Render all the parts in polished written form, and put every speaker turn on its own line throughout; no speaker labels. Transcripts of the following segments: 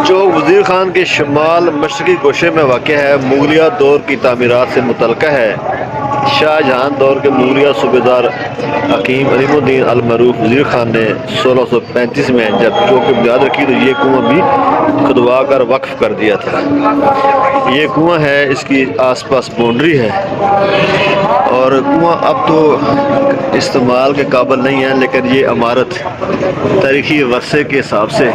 चौक वज़ीर खान के शमाल मशरक़ी गोशे में वाक़ है। मुग़लिया दौर की तामीरात से मुतल्लिक़ है। शाहजहां दौर के मुग़लिया सूबेदार हकीम अलीमुद्दीन अल मरूफ वज़ीर खान ने 1635 में जब चौक की बुनियाद रखी तो ये कुआं भी खुदवा कर वक्फ कर दिया था। ये कुआं है, इसकी आसपास बाउंड्री है और कुआं अब तो इस्तेमाल के काबिल नहीं है, लेकिन ये इमारत तारीखी वर्से के हिसाब से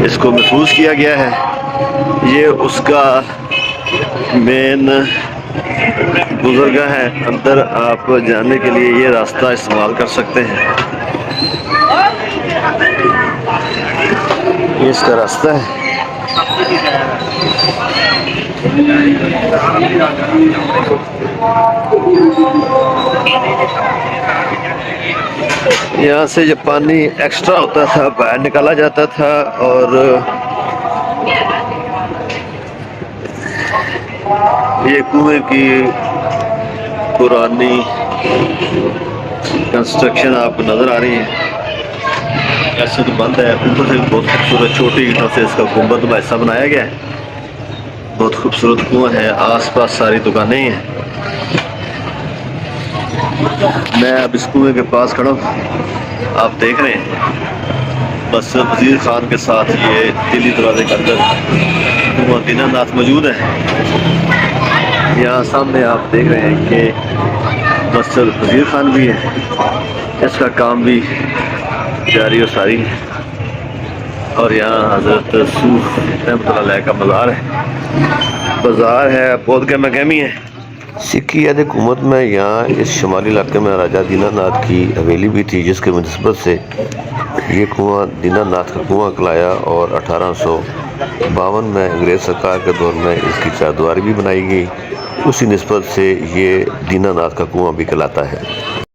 इसको महफूज किया गया है। ये उसका मेन गुज़रगाह है। अंदर आप जाने के लिए ये रास्ता इस्तेमाल कर सकते हैं। ये इसका रास्ता है। यहाँ से जब पानी एक्स्ट्रा होता था बाहर निकाला जाता था और ये कुएं की पुरानी कंस्ट्रक्शन आपको नज़र आ रही है। ऐसे तो बंद है, ऊपर से बहुत खूबसूरत छोटी ईंटों से इसका गुंबद ऐसा बनाया गया है। बहुत खूबसूरत कुआं है, आसपास सारी दुकानें हैं। मैं अब इस कुएं के पास खड़ा हूँ, आप देख रहे हैं। बस वज़ीर खान के साथ ये दिल्ली दरवाजे के अंदर कुआं दीनानाथ मौजूद है। यहाँ सामने आप देख रहे हैं कि मस्जिद वज़ीर खान भी है, इसका काम भी जारी और सारी है। और यहाँ हज़रत सूफ रहमतुल्लाह का मज़ार है। बाज़ार है, बहुत गहमा गहमी है। सिक्की याद हुकूमत में यहाँ इस शुमाली इलाके में राजा दीनानाथ की हवेली भी थी, जिसके मुनसबत से ये कुआं दीनानाथ का कुआं कहलाया और 1852 में अंग्रेज़ सरकार के दौर में इसकी चारदीवारी भी बनाई गई। उसी निस्बत से ये दीनानाथ का कुआं भी कहलाता है।